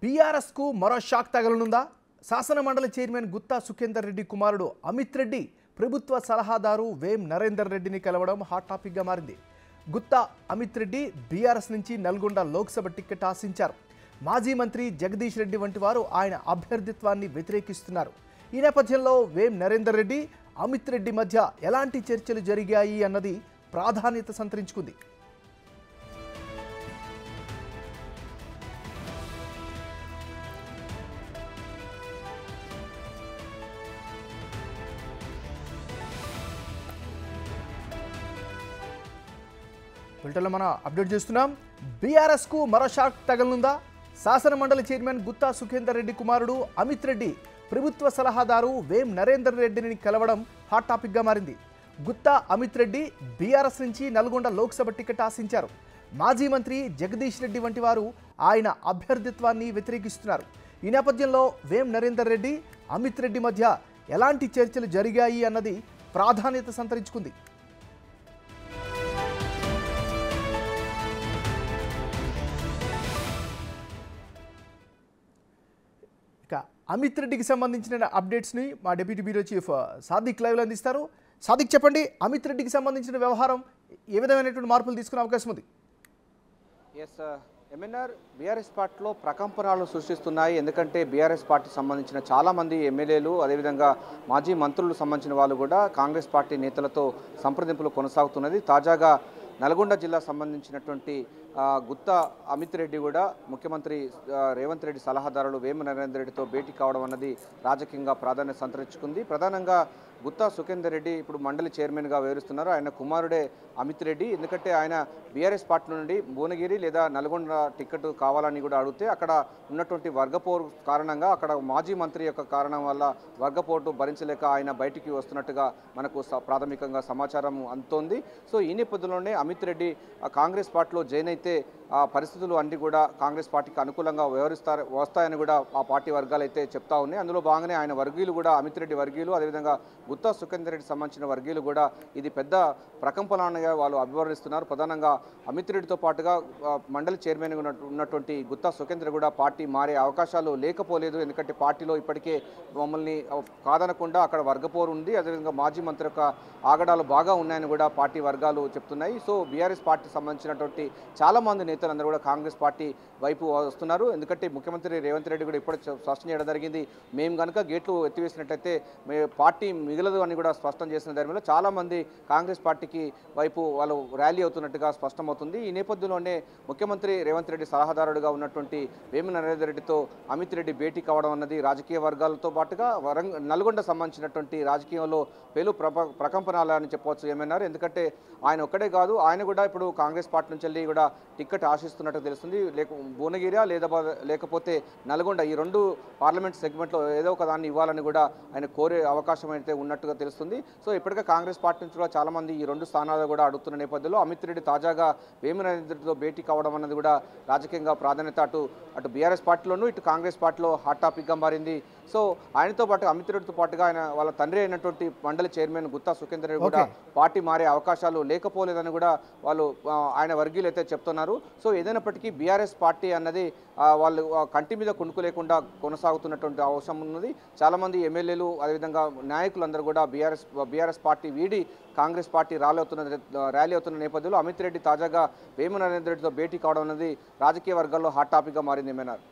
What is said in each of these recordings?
బీఆర్ఎస్కు మరో షాక్ తగలనుందా? శాసన మండలి చైర్మన్ గుత్తా సుఖేందర్ రెడ్డి కుమారుడు అమిత్ రెడ్డి ప్రభుత్వ సలహాదారు వేం నరేందర్ రెడ్డిని కలవడం హాట్ టాపిక్గా మారింది. గుత్తా అమిత్ రెడ్డి బీఆర్ఎస్ నుంచి నల్గొండ లోక్సభ టికెట్ ఆశించారు. మాజీ మంత్రి జగదీష్ రెడ్డి వంటి వారు ఆయన అభ్యర్థిత్వాన్ని వ్యతిరేకిస్తున్నారు. ఈ నేపథ్యంలో వేం నరేందర్ రెడ్డి, అమిత్ రెడ్డి మధ్య ఎలాంటి చర్చలు జరిగాయి అన్నది ప్రాధాన్యత సంతరించుకుంది. బులెటిన్లో మనం అప్డేట్ చేస్తున్నాం. బీఆర్ఎస్కు మరో షాక్ తగలనుందా? శాసన మండలి చైర్మన్ గుత్తా సుఖేందర్ రెడ్డి కుమారుడు అమిత్ రెడ్డి ప్రభుత్వ సలహాదారు వేం నరేందర్ రెడ్డిని కలవడం హాట్ టాపిక్గా మారింది. గుత్తా అమిత్ రెడ్డి బీఆర్ఎస్ నుంచి నల్గొండ లోక్సభ టికెట్ ఆశించారు. మాజీ మంత్రి జగదీష్ రెడ్డి వంటి వారు ఆయన అభ్యర్థిత్వాన్ని వ్యతిరేకిస్తున్నారు. ఈ నేపథ్యంలో వేం నరేందర్ రెడ్డి, అమిత్ రెడ్డి మధ్య ఎలాంటి చర్చలు జరిగాయి అన్నది ప్రాధాన్యత సంతరించుకుంది. అమిత్ రెడ్డికి సంబంధించిన అప్డేట్స్ని మా డిప్యూటీ బ్యూరో చీఫ్ సాదిక్ లైవ్లో అందిస్తారు. సాదిక్, చెప్పండి, అమిత్ రెడ్డికి సంబంధించిన వ్యవహారం ఏ విధమైనటువంటి మార్పులు తీసుకునే అవకాశం ఉంది? ఎస్ ఎంఎన్ఆర్, బీఆర్ఎస్ పార్టీలో ప్రకంపనలు సృష్టిస్తున్నాయి. ఎందుకంటే బీఆర్ఎస్ పార్టీకి సంబంధించిన చాలామంది ఎమ్మెల్యేలు, అదేవిధంగా మాజీ మంత్రులకు సంబంధించిన వాళ్ళు కూడా కాంగ్రెస్ పార్టీ నేతలతో సంప్రదింపులు కొనసాగుతున్నది. తాజాగా నల్గొండ జిల్లా సంబంధించినటువంటి గుత్తా అమిత్ రెడ్డి కూడా ముఖ్యమంత్రి రేవంత్ రెడ్డి సలహాదారులు వేమ నరేందర్ రెడ్డితో భేటీ కావడం అన్నది రాజకీయంగా ప్రాధాన్యత సంతరించుకుంది. ప్రధానంగా గుత్తా సుఖేందర్ రెడ్డి ఇప్పుడు మండలి చైర్మన్గా వ్యవహరిస్తున్నారు. ఆయన కుమారుడే అమిత్ రెడ్డి. ఎందుకంటే ఆయన బీఆర్ఎస్ పార్టీ నుండి భువనగిరి లేదా నల్గొండ టికెట్ కావాలని కూడా అడిగితే అక్కడ ఉన్నటువంటి వర్గపోరు కారణంగా, అక్కడ మాజీ మంత్రి యొక్క కారణం వల్ల వర్గపోటు భరించలేక ఆయన బయటికి వస్తున్నట్టుగా మనకు ప్రాథమికంగా సమాచారం అందుతోంది. సో ఈ నేపథ్యంలోనే అమిత్ రెడ్డి కాంగ్రెస్ పార్టీలో జాయిన్ అయితే ఆ పరిస్థితులు అన్నీ కూడా కాంగ్రెస్ పార్టీకి అనుకూలంగా వస్తాయని కూడా ఆ పార్టీ వర్గాలు అయితే చెప్తా ఉన్నాయి. అందులో భాగంగానే ఆయన వర్గీయులు కూడా, అమిత్ రెడ్డి వర్గీయులు, అదేవిధంగా గుత్తా సుఖేందర్ రెడ్డి సంబంధించిన వర్గీయులు కూడా ఇది పెద్ద ప్రకంపనగా వాళ్ళు అభివర్ణిస్తున్నారు. ప్రధానంగా అమిత్ రెడ్డితో పాటుగా మండలి చైర్మన్ ఉన్నటువంటి గుత్తా సుఖేందర్ కూడా పార్టీ మారే అవకాశాలు లేకపోలేదు. ఎందుకంటే పార్టీలో ఇప్పటికే మమ్మల్ని కాదనకుండా అక్కడ వర్గపోరు ఉంది, అదేవిధంగా మాజీ మంత్రి యొక్క ఆగడాలు బాగా ఉన్నాయని కూడా పార్టీ వర్గాలు చెప్తున్నాయి. సో బీఆర్ఎస్ పార్టీకి సంబంధించినటువంటి చాలామంది నేతలందరూ కూడా కాంగ్రెస్ పార్టీ వైపు వస్తున్నారు. ఎందుకంటే ముఖ్యమంత్రి రేవంత్ రెడ్డి కూడా ఇప్పుడు స్పష్టం చేయడం జరిగింది, మేము కనుక గేట్లు ఎత్తివేసినట్టయితే పార్టీ మిగలదు అని కూడా స్పష్టం చేసిన ధర్మంలో చాలామంది కాంగ్రెస్ పార్టీకి వైపు వాళ్ళు ర్యాలీ అవుతున్నట్టుగా స్పష్టమవుతుంది. ఈ నేపథ్యంలోనే ముఖ్యమంత్రి రేవంత్ రెడ్డి సలహాదారుడుగా ఉన్నటువంటి వేమ నరేందర్ రెడ్డితో అమిత్ రెడ్డి భేటీ కావడం అన్నది రాజకీయ వర్గాలతో పాటుగా నల్గొండ సంబంధించినటువంటి రాజకీయంలో ప్రకంపనాలని చెప్పవచ్చు ఏమన్నారు. ఎందుకంటే ఆయన ఒక్కడే కాదు, ఆయన కూడా ఇప్పుడు కాంగ్రెస్ పార్టీ నుంచి వెళ్ళి కూడా టికెట్ ఆశిస్తున్నట్టు తెలుస్తుంది. భువనగిరి లేకపోతే నల్గొండ, ఈ రెండు పార్లమెంట్ సెగ్మెంట్లో ఏదో ఒక దాన్ని ఇవ్వాలని కూడా ఆయన కోరే అవకాశం అయితే ఉన్నట్టుగా తెలుస్తుంది. సో ఇప్పటికే కాంగ్రెస్ పార్టీ నుంచి కూడా చాలామంది ఈ రెండు స్థానాలు కూడా అడుగుతున్న నేపథ్యంలో అమిత్ రెడ్డి తాజాగా వేమ నరేందర్తో భేటీ కావడం అన్నది కూడా రాజకీయంగా ప్రాధాన్యత అటు బీఆర్ఎస్ పార్టీలోనూ ఇటు కాంగ్రెస్ పార్టీలో హాట్ టాపిక్గా మారింది. సో ఆయనతో పాటు అమిత్ రెడ్డితో పాటుగా ఆయన వాళ్ళ తండ్రి అయినటువంటి మండలి చైర్మన్ గుత్తా సుఖేందర్ రెడ్డి కూడా పార్టీ మారే అవకాశాలు లేకపోలేదని కూడా వాళ్ళు ఆయన వర్గీయులు అయితే చెప్తున్నారు. సో ఏదైనప్పటికీ బీఆర్ఎస్ పార్టీ అన్నది వాళ్ళు కంటి మీద కొనుక్కు లేకుండా కొనసాగుతున్నటువంటి అవసరం ఉన్నది. చాలామంది ఎమ్మెల్యేలు, అదేవిధంగా నాయకులందరూ కూడా బీఆర్ఎస్ పార్టీ వీడి కాంగ్రెస్ పార్టీ ర్యాలీ అవుతున్న నేపథ్యంలో అమిత్ రెడ్డి తాజాగా వేమ నరేందర్ రెడ్డితో భేటీ కావడం అనేది రాజకీయ వర్గాల్లో హాట్ టాపిక్గా మారింది. ఏమన్నారు?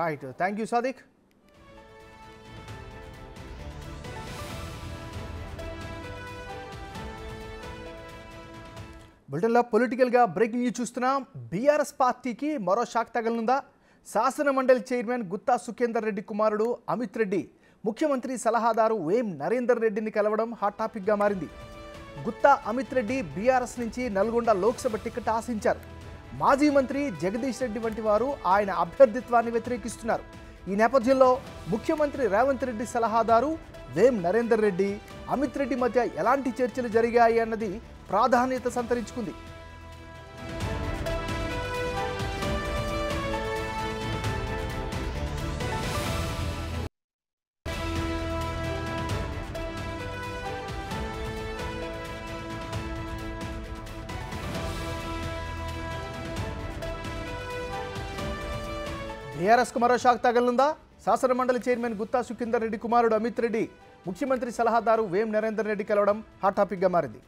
Right, thank you Sadiq. బులెటిన్లో పొలిటికల్గా బ్రేకింగ్ న్యూస్ చూస్తున్నాం. బీఆర్ఎస్ పార్టీకి మరో షాక్ తగలనుందా? శాసన మండలి చైర్మన్ గుత్తా సుఖేందర్ రెడ్డి కుమారుడు అమిత్ రెడ్డి ముఖ్యమంత్రి సలహాదారు వేం నరేందర్ రెడ్డిని కలవడం హాట్ టాపిక్గా మారింది. గుత్తా అమిత్ రెడ్డి బీఆర్ఎస్ నుంచి నల్గొండ లోక్సభ టికెట్ ఆశించారు. మాజీ మంత్రి జగదీష్ రెడ్డి వంటి వారు ఆయన అభ్యర్థిత్వాన్ని వ్యతిరేకిస్తున్నారు. ఈ నేపథ్యంలో ముఖ్యమంత్రి రేవంత్ రెడ్డి సలహాదారు వేం నరేందర్ రెడ్డి, అమిత్ రెడ్డి మధ్య ఎలాంటి చర్చలు జరిగాయి అన్నది ప్రాధాన్యత సంతరించుకుంది. బీఆర్ఎస్కు మరో షాక్ తగలనుందా? శాసనమండలి చైర్మన్ గుత్తా సుఖేందర్ రెడ్డి కుమారుడు అమిత్ రెడ్డి ముఖ్యమంత్రి సలహాదారు వేం నరేందర్ రెడ్డి కలవడం హాట్ టాపిక్గా మారింది.